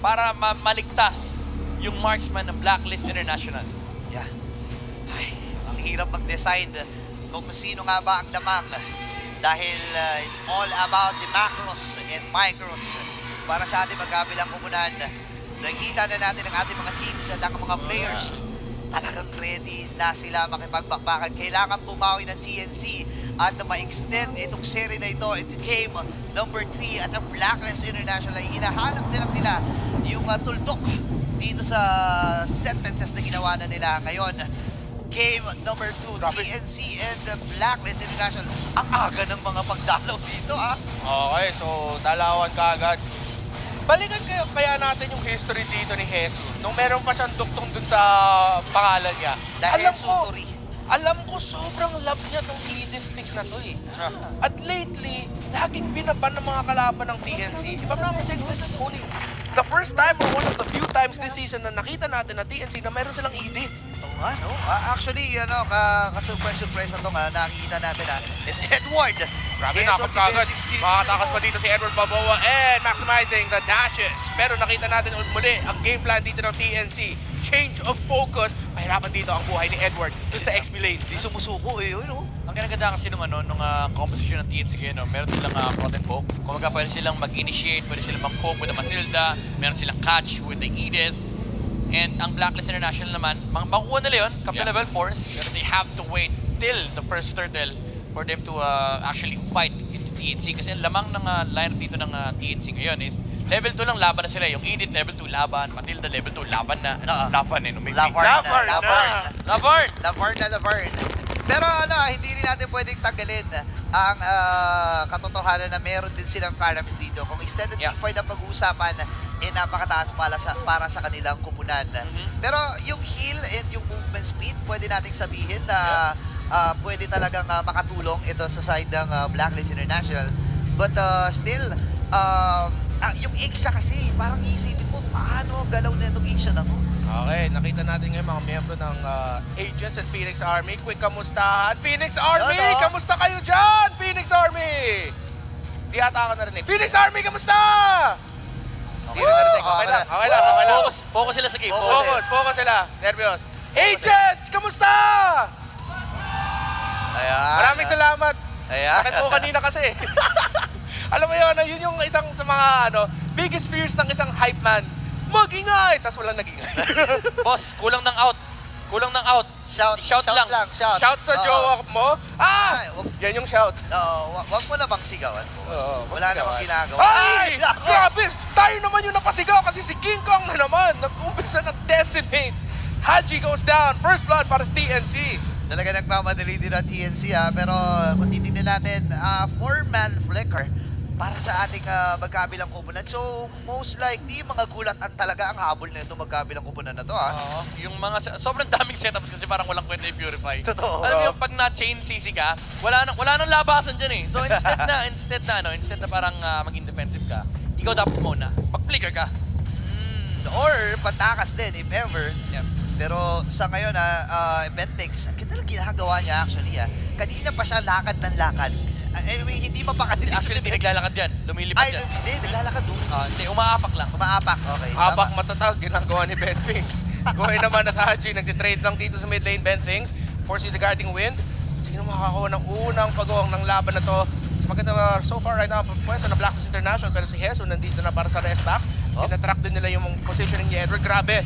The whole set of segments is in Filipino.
para maligtas yung marksman ng Blacklist International. Yeah. Ay, ang hirap mag-decide kung sino nga ba ang lamang. Dahil it's all about the macros and micros para sa ating magkabilang komunan. Nakikita na natin ang ating mga teams at ang mga players. Talagang ready na sila makipagbakbakan. Kailangan bumawi ng TNC at ma-extend itong serie na ito. It game number 3 at ang Blacklist International ay hinahanap nila yung tuldok dito sa sentences na ginawa na nila ngayon. Game number 2, TNC and the Blacklist International. Ang aga ng mga pagdalaw dito, ah. Okay, so dalawan ka agad. Balikan kaya natin yung history dito ni Jesus. Nung meron pa siyang duktong dun sa pangalan niya. Dahil Suturi. Alam ko sobrang love niya tong Edith pick na to eh. At lately, laging binaban ng mga kalaban ng TNC. If I'm not mistaken, this is only the first time or one of the few times this season na nakita natin na TNC na meron silang Edith. Ano? Actually, ka-surprise-surprise na ito nga, nakikita natin Edward. Grabe, Yes, nakot si ka agad. Benedict Steve Makatakas dito. pa dito si Edward Balboa and maximizing the dashes. Pero nakita natin muli ang game plan dito ng TNC. Change of focus. Mahirapan dito ang buhay ni Edward dun sa XP lane. Di sumusuko eh, no? Ang kinaganda kasi nung composition ng TNC ngayon, meron silang Prot and Poke. Kung pwede silang mag-initiate, pwede silang mag-poke with the Matilda, meron silang catch with the Edith. And ang Blacklist International naman, makukuha nila yun, kapag level 4s, pero they have to wait till the first turtle for them to actually fight into TNC. Kasi ang lamang ng lineup dito ng TNC ngayon is level 2 lang laban na sila. Yung Edith level 2 laban, Matilda level 2 laban na. Laban eh. Laverne. Pero hindi rin natin pwedeng tanggalin ang katotohanan na meron din silang paramis dito. Kung extended team fight ang pag-uusapan, napakataas para sa kanilang kupunan. Pero yung heal and yung movement speed, pwede nating sabihin na pwede talagang makatulong ito sa side ng Blacklist International. But still, yung Iksha kasi, parang isipin mo, paano galaw na itong Iksha na to? Okay, nakita natin ngayon mga miyembro ng Agents at Phoenix Army. Quick kamustahan. Phoenix Army! Kamusta kayo dyan? Phoenix Army! Di ata ka narinig. Phoenix Army, kamusta? Di rin narinig. Okay lang. Focus sila sa game. Focus sila. Nervyos. Agents, kamusta? Ayan. Maraming salamat. Ayan. Sakit po kanina kasi. Alam mo yun, yun yung isang sa mga biggest fears ng isang hype man. Mag-ingay! Tapos walang nag-ingay. Boss, kulang ng out. Shout lang. Shout sa jowa mo? Ay, Yan yung shout. wag mo namang sigawan mo. Wala namang ginagawa. Ay! Grabe! Tayo naman yung napasigaw kasi si King Kong na naman. Nag-umpisa nag-decimate. Haji goes down. First blood para sa TNC. Talaga nagmamadali din ang TNC pero kung titignan natin, 4-man flicker para sa ating magkabilang kupunan. So, most likely, mga gulatan talaga ang habol na ito magkabilang kupunan na to, Yung mga sobrang daming setups kasi parang walang kwenta yung Purify. Totoo. Alam mo yung pag na-chain CC ka, wala nang labasan dyan eh. So instead na parang maging defensive ka, ikaw dapat muna, mag-flicker ka. Or patakas din, if ever. Yeah. Pero sa ngayon, Bentex, ang ganda lang ginagawa niya actually. Kanina pa siya lakad ng lakad. Anyway, hindi mapakadilig. Actually, hindi naglalakad yan. Lumilipad yan. Hindi, naglalakad doon. Hindi, umaapak lang. Umaapak, okay. Apak matatag, ginagawa ni Ben Things. Kuhay naman at Haji, nag-trade lang dito sa mid lane Ben Things. Force the guarding wind. Sino makakakuha ng unang pagawang ng laban na to? So maganda so far right now, pwesa na Blacklist International, pero si Jesus nandito na para sa rest back. Tinatrack din nila yung positioning ni Edward. Grabe.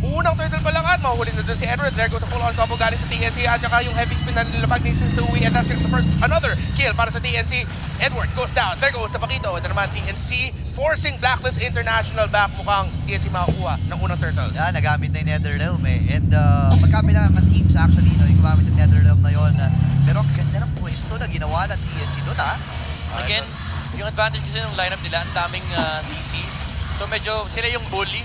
Unang turtle pa lang at mahuli na dun si Edward. There goes the full-on combo galing sa TNC at saka yung heavy spin na nilapag ni Sensui and that's the first, another kill para sa TNC. Edward goes down. There goes the Paquito. Ito naman TNC forcing Blacklist International back. Mukhang TNC makakuha ng unang turtle. Yan, nagamit na yung Netherrealm And magkabilang ang teams actually, yung gumamit ng Netherrealm na yun. Pero ang ganda ng pwesto na ginawa ng TNC doon, Again, yung advantage kasi ng lineup nila, ang daming CC. So medyo sila yung bully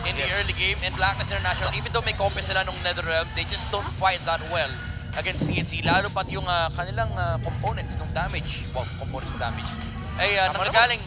in the early game, and Blacklist International, even though may copy sila ng Netherrealm, they just don't fight that well against TNC. Lalo pat yung kanilang components ng damage, components ng damage, ay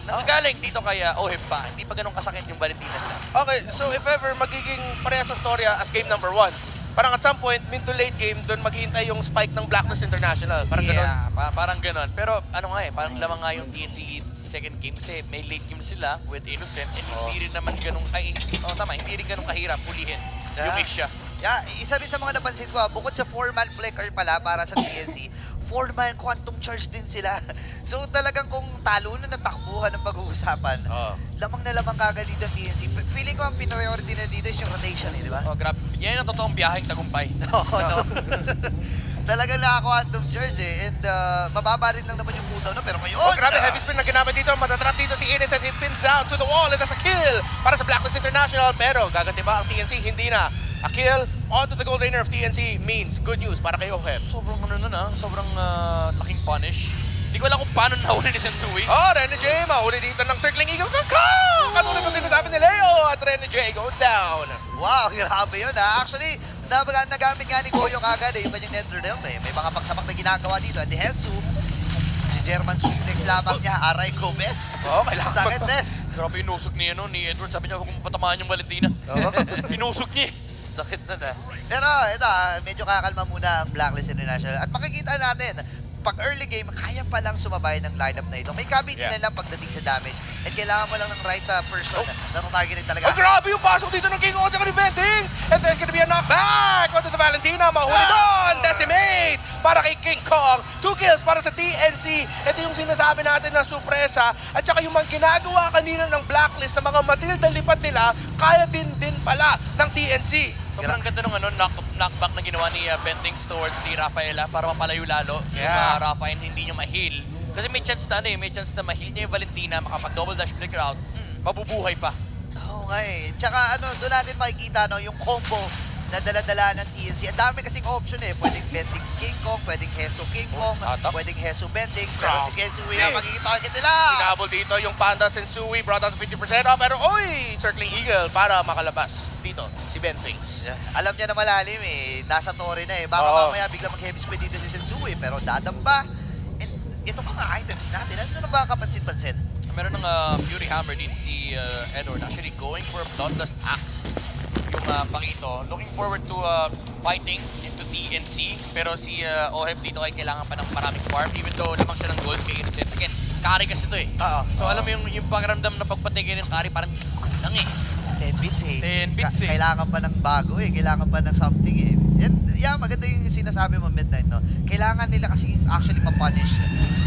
nanggagaling dito kay Ohib pa. Hindi pa ganun kasakit yung balitina nila. Okay, so if ever magiging parehas na storya as game number 1, parang at some point, mid to late game, doon maghihintay yung spike ng Blacklist International. Parang ganun. Parang ganun. Pero ano nga parang lamang nga yung TNC second game kasi may late game sila with Innocent and hindi rin naman ganun, hindi rin ganun kahirap pulihin yung Asia. Yeah, isa rin sa mga napansin ko, bukod sa 4-man flicker pala para sa TNC, 4-man quantum charge din sila. So talagang kung talo na natakbuhan ng pag-uusapan, lamang na lamang kagad dito ang TNC. Feeling ko ang priority na dito is yung rotation, di ba? Oh, grabe. Yan ang totoong biyaheng tagumpay. No. Talagang naka-quantum charge and mababa rin lang naman yung putaw, no? Pero ngayon... Oh, grabe, heavy spin na ginamit dito. Matatrap dito si Innocent. He pins down to the wall and that's a kill para sa Blacklist International. Pero gaganti ba ang TNC? Hindi na. A kill onto the gold laner of TNC means good news para kay Oheb. Sobrang sobrang laking punish. Hindi ko alam kung paano nahuli ni Sensui. Oh, Rene J, mahuli dito ng Circling Eagle. Katulad ng sinasabi ni Leo at Rene J goes down. Wow, grabe yun ha. Actually, nagamit nga ni Goyo kagad yung kanyang Netherrealm eh. May mga pagsabak na ginagawa dito. At Hesu, si German suplex lamang niya, Aray Gomez. Oh, kailangan Sakit, Nes. Grabe inusok ni Edward. Sabi niya kung patamaan yung Valentina. Inusok niya. Sakit na na. Pero ito medyo kakalma muna ang Blacklist International. At makikita natin, pag early game, kaya pa lang sumabay ng lineup na ito. May kabiti na lang pagdating sa damage. And kailangan mo lang ng right person na targetin talaga. Oh, grabe yung pasok dito ng King Kong at saka ni Bentings. And then gonna be a knockback onto the Valentina. Mahuli doon. Decimate para kay King Kong. 2 kills para sa TNC. Ito yung sinasabi natin na sorpresa. At saka yung mga ginagawa kanina ng Blacklist na mga Matilda lipat nila, kaya din pala ng TNC. Sobrang ganda nung knockback na ginawa ni Bentings towards ni Rafaela para mapalayo lalo. Yeah. Yung Rafael hindi niya ma-heal. Kasi may chance na ma-heal niya yung Valentina, makapag-double dash flicker out, mabubuhay pa. Oo nga eh. Tsaka doon natin makikita yung combo na dala-dala ng TNC. Ang dami kasing option eh. Pwedeng Bentings King Kong, pwedeng Hesu King Kong, pwedeng Hesu Bentings, pero si Sensui ang makikita nila. Hinabol dito yung Panda Sensui, brought down to 50% off, pero Circling Eagle para makalabas dito si Bentings. Alam niya na malalim eh. Nasa tore na eh. Baka mamaya bigla mag-heavy speed dito si Sensui, pero dadamba. And ito mga items natin, ano na ba kapansin-pansin? Meron ng Fury Hammer din si Edward, actually going for a Bloodlust Axe. Yung Pakito, looking forward to fighting into TNC, pero si Oheb dito ay kailangan pa ng maraming farm, even though lamang siya ng gold kay Innocent. Again, carry kasi ito eh. So alam mo yung pakiramdam na pagpatigil ng carry parang lang eh. 10 bits eh. 10 bits eh. Kailangan pa ng bago eh. Kailangan pa ng something eh. And yeah, maganda yung sinasabi mo Midnight, no? Kailangan nila kasi actually ma-punish.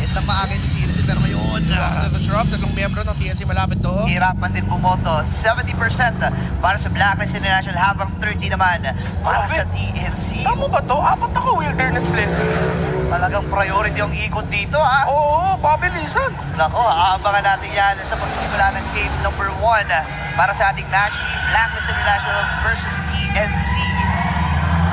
At na maagay yung series pero ngayon. After the drop, tatlong miyembro ng TNC malapit to. Hirapan din bumoto. 70% para sa Blacklist International habang 30 naman para sa TNC. Tama ba to? Apat ako Wilderness Blessing. Talagang priority yung ikot dito ha. Oo, pabilisan. Nako, aabangan natin yan sa pagsisimula ng game number 1 para sa ating match, Blacklist International versus TNC.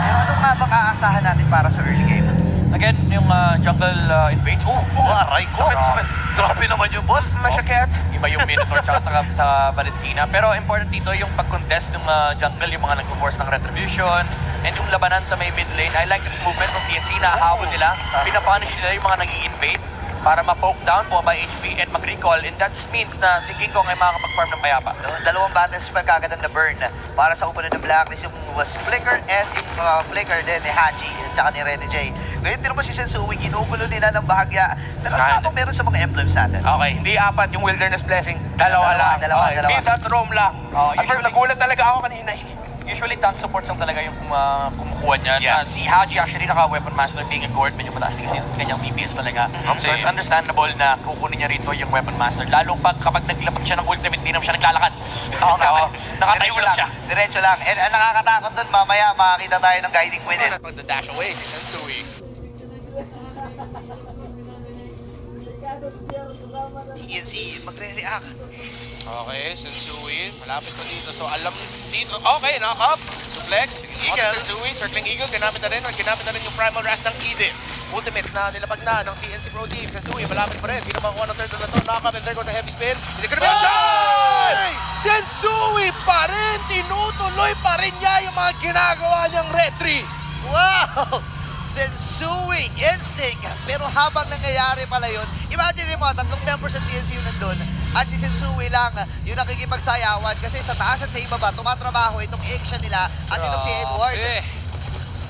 Pero ano nga bang aasahan natin para sa early game? Again, yung jungle invade. Aray ko. Sakit. Grabe naman yung boss. Masyakit. Iba yung Minotaur tsaka sa Valentina. Pero important dito yung pag-contest ng jungle, yung mga nag-force ng retribution, and yung labanan sa may mid lane. I like this movement ng TNC na habol nila. Pinapunish nila yung mga nag-i-invade para ma-poke down, bumaba HP, and mag-recall. And that just means na si King Kong ay makakapag-farm ng payapa. Dalawang battles pa kagad ang na-burn para sa upunan ng Blacklist, yung was Flicker and yung Flicker din ni Haji at saka ni Rene J. Ngayon din mo si Sensui, ginugulo nila ng bahagya. Pero ano pa meron sa mga emblems natin? Okay, hindi apat yung Wilderness Blessing. Dalawa lang. Dalawa. Hindi that roam lang. At first, nagulat talaga ako kanina. Usually, tank supports lang talaga yung kumukuha niya. Yeah. Si Haji actually naka-weapon master being a guard. Medyo mataas din kasi yung kanyang DPS talaga. So it's understandable na kukunin niya rito yung weapon master. Lalo kapag naglapat siya ng ultimate, hindi naman siya naglalakad. Nakatayo lang siya. Diretso lang. And ang nakakatakot dun, mamaya makakita tayo ng guiding queen. Pag-dash away si Sensui. TNC magre-react. Okay, Sensui, malapit pa dito. So alam dito, okay, knock-up. Suplex, Eagle. Sensui, Circling Eagle, ginamit na rin yung Primal Wrath ng Eden. Ultimates na nilapag na ng TNC Pro Team. Sensui, malapit pa rin. Sino makuha ng third na to? Knock-up and there goes a heavy spin. Is it gonna be outside? Sensui pa rin, tinutuloy pa rin niya yung mga ginagawa niyang retry. Wow! Sensui instinct. Pero habang nangyayari pala yun, imagine mo, tatlong members ng TNC yun nandun at si Sensui lang yung nakikipagsayawan kasi sa taas at sa ibaba, tumatrabaho itong action nila at itong si Edward.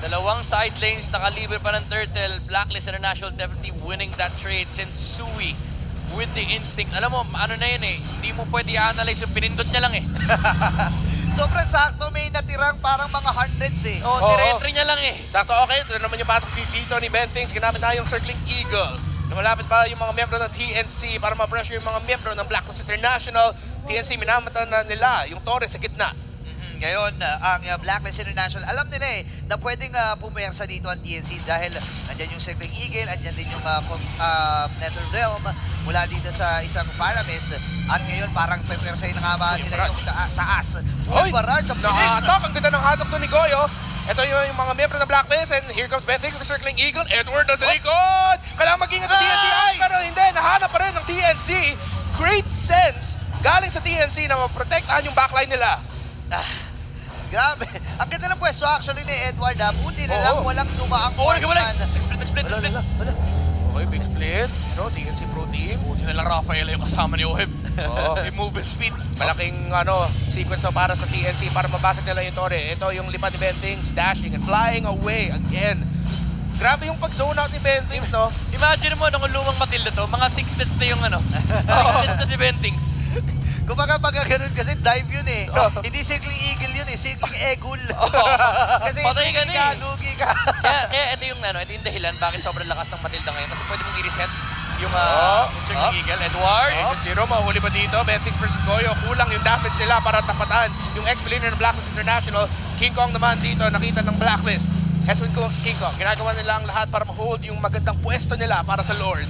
Dalawang side lanes, nakalibre pa ng Turtle. Blacklist International definitely winning that trade. Sensui with the instinct. Alam mo, ano na yun eh, hindi mo pwede i-analyze yung pinindot niya lang eh. Sobrang sakto, may natirang parang mga hundreds eh. Oo, dire-entry niya lang eh. Sakto, okay. Ito na naman yung pasok dito ni Bentings. Ginamit na yung Circling Eagle. Lumalapit pa yung mga miyembro ng TNC para ma-pressure yung mga miyembro ng Blacklist International. TNC, minamata na nila yung Torres sa gitna. Ngayon, ang Blacklist International, alam nila eh, na pwedeng pumersa dito ang TNC dahil andyan yung Circling Eagle, andyan din yung NetherRealm mula dito sa isang Paramis. At ngayon, parang pumersahin na nga ba nila yung taas. Hoy! Barrage of Phoenix. Nakahatak! Ang ganda ng hatak to ni Goyo. Ito yung mga miyembro ng Blacklist and here comes Bentings with the Circling Eagle. Edward nasa likod! Kailangan mag-ingat ang TNC. Ay, pero hindi! Nahanap pa rin ng TNC. Great sense galing sa TNC na maprotektahan yung backline nila. Grabe. Ang ganda ng pwesto actually ni Edward. Buti na lang Oo. walang dumaang Oo, nagkamali. marksman. Split. Wala. Okay, big split. TNC Pro Team. Buti na lang Rafael yung kasama ni Oheb. Oo. Yung movement speed. Malaking sequence na para sa TNC para mabasag nila yung Torre. Ito yung lipad ni Bentings, dashing and flying away again. Grabe yung pag-zone out ni Bentings, no? Imagine mo, nung lumang Matilda to, mga 6 hits na yung 6 hits na si Bentings. Kumbaga pag ganun kasi dive yun eh. Oh. Hindi Circling Eagle yun eh, Circling Eagle. Kasi Patay ka na eh. lugi ka. Kaya ito yung dahilan bakit sobrang lakas ng Matilda ngayon. Kasi pwede mong i-reset yung Circling Eagle. Edward! 0 mahuli pa dito, Bentings versus Goyo. Kulang yung damage nila para tapatan yung ex-player ng Blacklist International. King Kong naman dito, nakita ng Blacklist. Heswin ko, King Kong, ginagawa nila ang lahat para ma-hold yung magandang pwesto nila para sa Lord.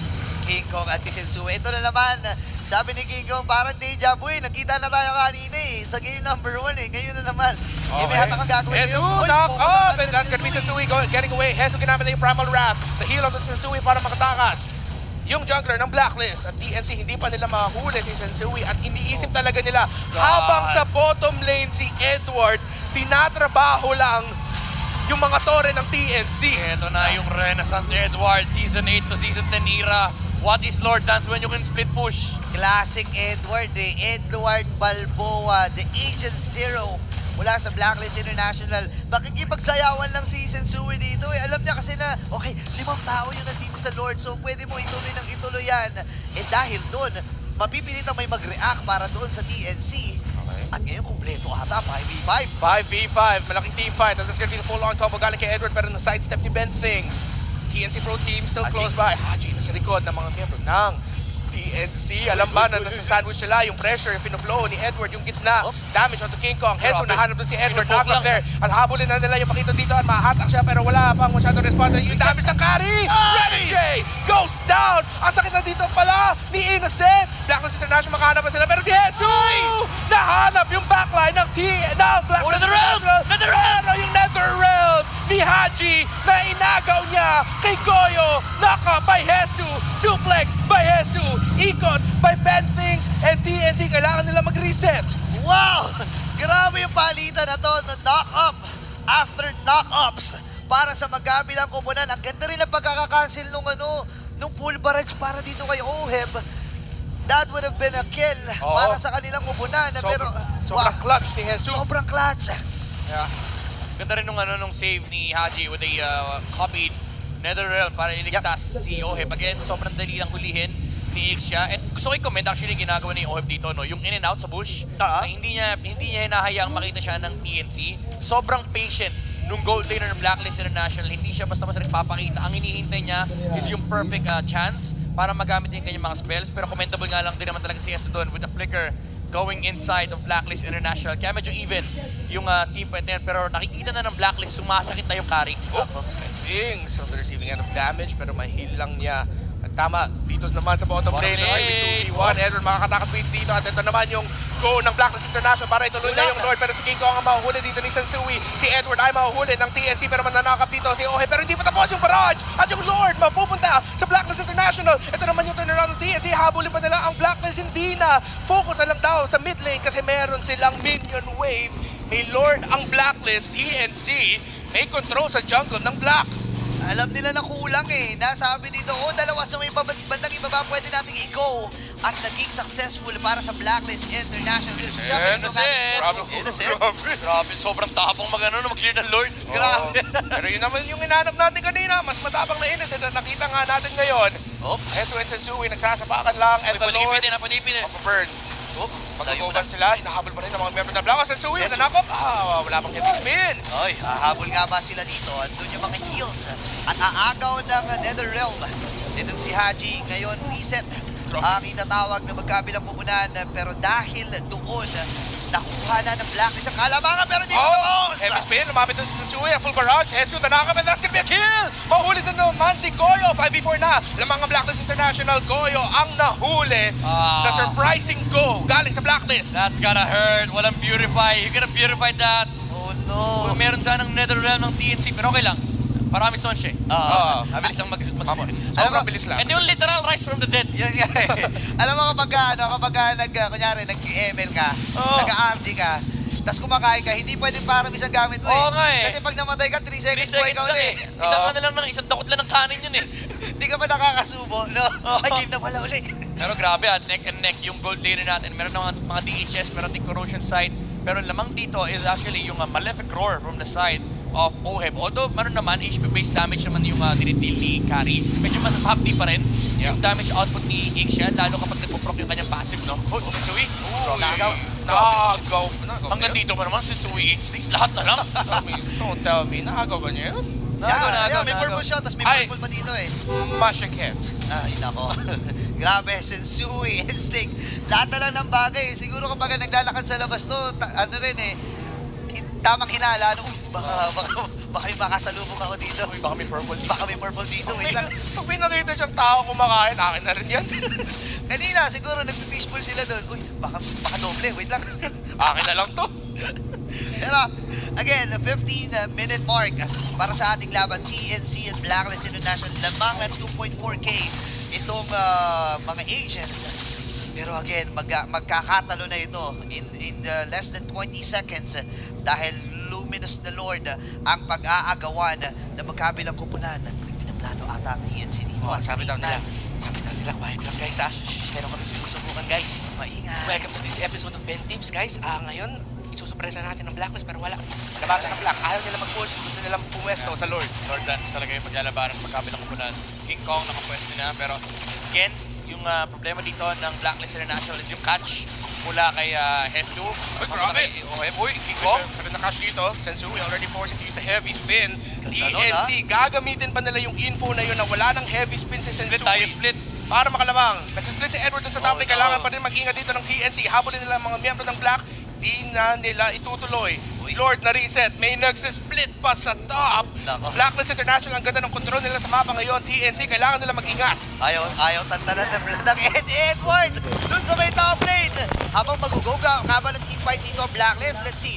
King Kong at si Sensue. Ito na naman, sabi ni King Kong, parang deja vu eh. Nakita na tayo kanina eh. Sa game number 1 eh. Ngayon na naman. Eh, may hatak ang gagawin Hesu, ngayon. Uy, knock focus off! naman And that's gonna be Sensui getting away. Hesu ginamit na yung Primal Wrath. The heal of the Sensui para makatakas. Yung jungler ng Blacklist at TNC, hindi pa nila mahuli si Sensui at iniisip talaga nila habang sa bottom lane si Edward, tinatrabaho lang yung mga tore ng TNC. Ito na yung Renaissance Edward, Season 8 to Season 10 era. What is Lord Dance when you can split push? Classic Edward eh. Edward Balboa, the Agent Zero mula sa Blacklist International. Makikipagsayawan lang si Sensui dito eh. Alam niya kasi na, okay, 5 tao yung nandito sa Lord, so pwede mo ituloy ng ituloy yan. Eh dahil doon, mapipilitang may mag-react para doon sa TNC. Okay. At ngayon, kumpleto ata, 5v5. 5v5, malaking team fight. And this is gonna be the full-on combo galing kay Edward pero na-sidestep ni Bentings. TNC Pro Team still Haji. close by. Haji nasa likod ng mga miyembro ng TNC. Alam ba na nasa sandwich nila yung pressure, yung pinoflow ni Edward, yung gitna. Damage onto King Kong. Hesu, Grabe. nahanap doon si Edward. Pinupoke Knock up lang. there. At habulin na nila yung pakito dito at mahatak siya pero wala pang masyado response. Yung damage ng carry! Ready J goes down! Ang sakit na dito pala ni Innocent. Blacklist International makahanap pa sila pero si Hesu! Nahanap yung backline ng Blacklist International. Pero yung NetherRealm ni Haji na inagaw niya kay Goyo. Knock by Hesu. Suplex by Hesu. Ikot by Bentings and TNC. Kailangan nila mag-reset. Wow! Grabe yung palitan na to, na knock-up after knock-ups para sa magkabilang koponan. Ang ganda rin ang pagkakakancel nung full barrage para dito kay Oheb. That would have been a kill Oo. para sa kanilang koponan. Pero, Sobrang clutch ni Hesu. sobrang clutch. Yeah. Ganda rin nung save ni Haji with a copied NetherRealm para iligtas si Oheb. Again, sobrang dali lang hulihin ni Ix siya. And gusto ko i-comment actually yung ginagawa ni Oheb dito, no? Yung in and out sa bush. Na hindi niya hinahayaang makita siya ng TNC. Sobrang patient nung gold laner ng Blacklist International. Hindi siya basta-basta nagpapakita. Ang hinihintay niya is yung perfect chance para magamit yung kanyang mga spells. Pero commendable nga lang din naman talaga si Esa doon with the flicker going inside of Blacklist International. Kaya medyo even yung team fight na yan. Pero nakikita na ng Blacklist, sumasakit na yung carry. Bentings on the receiving end of damage pero may heal lang niya. At tama, dito naman sa bottom Bottom lane. lane. Ay, may 2v1. Edward makakatakot dito. At ito naman yung go ng Blacklist International para ituloy na yung Lord. Pero si King Kong ang mahuhuli dito ni Sensui. Si Edward ay mahuhuli ng TNC pero mananakap dito si Ohe. Pero hindi pa tapos yung barrage. At yung Lord mapupunta sa Blacklist International. Ito naman yung turnaround ng TNC. Habulin pa nila ang Blacklist. Hindi na. Focus na lang daw sa mid lane kasi meron silang minion wave. May Lord ang Blacklist. TNC may control sa jungle ng Black. Alam nila na kulang eh. Nasabi dito, dalawa sa may bandang ibaba, pwede nating i-go. at naging successful para sa Blacklist International. Innocent. Grabe, sobrang tapang mag-clear ng Lord. Grabe. Pero yun naman yung inanap natin kanina, mas matapang na Innocent at nakita nga natin ngayon. Hesu and Sensui nagsasapakan lang and the Lord Panipin eh. burn. Magkukuban sila, hinahabol pa rin ng mga member ng Black. Sensui, nanakop. Wala pang heavy spin. Oy, hahabol nga ba sila dito? Andun yung mga heals at aagaw ng NetherRealm. Nitong si Haji ngayon reset ang itatawag na magkabilang pupunan, pero dahil doon nakuha na ng Blacklist ang kalamangan, pero di Heavy spin, lumapit doon si Sensui, full barrage, Hesu, nanakop, and that's gonna be a kill! Mahuli doon naman si Goyo, 5v4 na. Lamang ang Blacklist International, Goyo ang nahuli. The surprising go, galing sa Blacklist. That's gotta hurt. Walang purify. You gotta purify that. Oh no. Kung meron sanang NetherRealm ng TNC, pero okay lang. Marami stone siya eh. Mabilis ang mag-spawn. Sobrang bilis lang. And yung literal rise from the dead. Yun nga eh. Alam mo kapag kunyari, nag-ML ka, nag-RG ka, tapos kumakain ka, hindi pwedeng paramis ang gamit mo eh. Oo nga eh. Kasi pag namatay ka, 3 3 seconds buhay seconds ka lang ulit. eh. Isang dakot lang ng kanin yun eh. Hindi ka pa nakakasubo, no? Ay, game na pala ulit. Pero grabe neck and neck yung gold laner natin. Meron ng mga DHS, meron din corrosion side. Pero lamang dito is actually yung Malefic Roar from the side of OHEB. Although meron naman, HP-based damage naman yung dinitil ni Kari. Medyo mas hapdi pa rin yung damage output ni Ixian, lalo kapag nagpo-proc yung kanyang passive, no? Sensui, nagaw. Hanggang dito pa naman, Sensui instincts, lahat na lang. Don't tell me, nakagaw ba niya yun? Yeah, may purple shot, tapos may purple pa dito eh. Mashaket. Ay, nako. Grabe, Sensui, instinct. Lahat na lang ng bagay. Siguro kapag naglalakad sa labas to, ano rin eh, tamang hinala, baka may makasalubong ako dito. Baka may purple dito. Baka may purple dito, wait lang. Pag may nakita siyang tao kumakain, akin na rin yan. Kanina, siguro nagpipishful sila doon. Uy, baka doble, wait lang. Akin na lang to. Pero, again, the 15-minute mark para sa ating laban, TNC and Blacklist International, lamang na 2.4K itong mga agents. Pero again, magkakatalo na ito in less than 20 seconds dahil Luminous na Lord ang pag-aagawan na magkabilang kupunan. Pinaplano ata ang TNC dito. Sabi daw nila, quiet lang guys ha. Pero kami sinusubukan guys. Maingat. Welcome to this episode of Ben Tips guys. Ngayon, isusupresa natin ng Blacklist pero wala. Labasan ng Black. Ayaw nila mag-push. Gusto nilang pumwesto sa Lord. Lord Dance talaga yung maglalabanan ng magkabilang kupunan. King Kong nakapwesto na, pero again, yung problema dito ng Blacklist International is yung catch mula kay Hesu. Grabe! Uy, King Kong. Pero na-catch dito, Sensui already forced to use the heavy spin. Ganun, TNC, gagamitin pa nila yung info na yun na wala ng heavy spin si Sensui. Split. Para makalamang. Nag-split si Edward doon sa top lane. Kailangan pa rin mag-ingat dito ng TNC. Habulin nila ang mga miyembro ng Black. Di na nila itutuloy. Lord na reset. May nag-split pa sa top. Blacklist International, ang ganda ng control nila sa mapa ngayon. TNC, kailangan nila mag-ingat. Ayaw tantanan ng Edward dun sa may top lane. Habang mag-ugoga, habang nag-invite dito ang Blacklist. Let's see.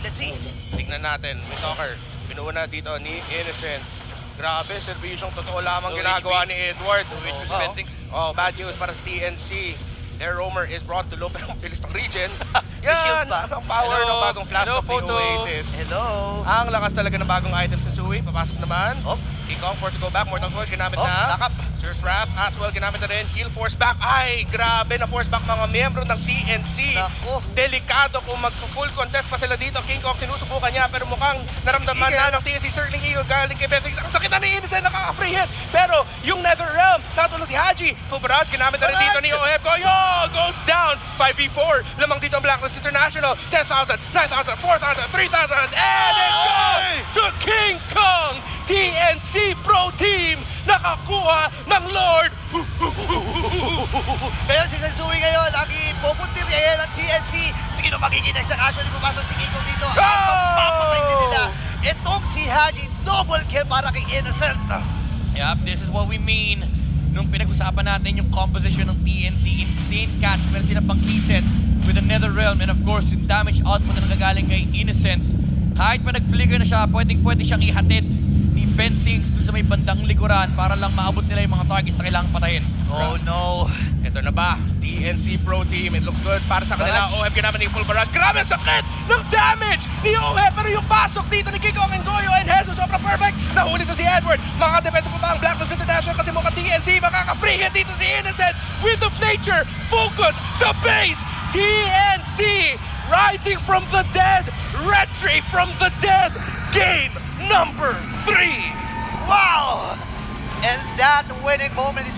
Tignan natin. May talker. Pinuha na dito ni Innocent. Grabe, serbisyong totoo lamang ginagawa ni Edward. Bad news para sa TNC. Their roamer is brought to low pero ang bilis ng region. Yan, ang power ng bagong flash of the Oasis. Hello. Ang lakas talaga ng bagong item sa Sui. Papasok naman. Kong forced to go back. Mortal Sword ginamit na. Nakap. Surge Wrap as well ginamit na rin. Heal force back. Ay, grabe na force back mga miyembro ng TNC. Nako. Delikado kung mag-full contest pa sila dito. King Kong sinusubukan niya pero mukhang naramdaman na ng TNC Circling Eagle galing kay Bethix. Ang sakit na ni Innocent, nakaka-free hit. Pero yung NetherRealm, natulong si Haji. Full barrage, ginamit na rin dito ni OHEB. Goyo goes down. 5v4. Lamang dito ang Blacklist International. 10,000, 9,000, 4,000, 3,000. And it goes to King Kong. TNC Pro Team nakakuha ng Lord. Kaya si Sensui ngayon, ang ipupuntir niya ng TNC. Sino magiging next? Actually, pumasok si King Kong dito. At papatay din nila. Itong si Haji, double kill para kay Innocent. Yup, this is what we mean. Nung pinag-usapan natin yung composition ng TNC, insane catch, meron sila pang reset with the NetherRealm and of course, yung damage output na nagagaling kay Innocent. Kahit pa nag-flicker na siya, pwede siyang ihatid ni Bentings dun sa may bandang likuran para lang maabot nila yung mga targets na kailangang patayin. Oh no. Ito Ito na ba? TNC Pro Team. It looks good para sa kanila. Barrage. OHEB ginamit ni full barrage. Grabe ang sakit ng damage ni OHEB. Pero yung pasok dito ni Kikong and Goyo and Jesus sobrang perfect. Nahuli to si Edward. Makaka-defense pa ba ang Blacklist International kasi mukhang TNC makaka-free hit dito si Innocent. Wind of Nature. Focus sa base. TNC rising from the dead. Retry from the dead. Game number 3. Wow! And that winning moment is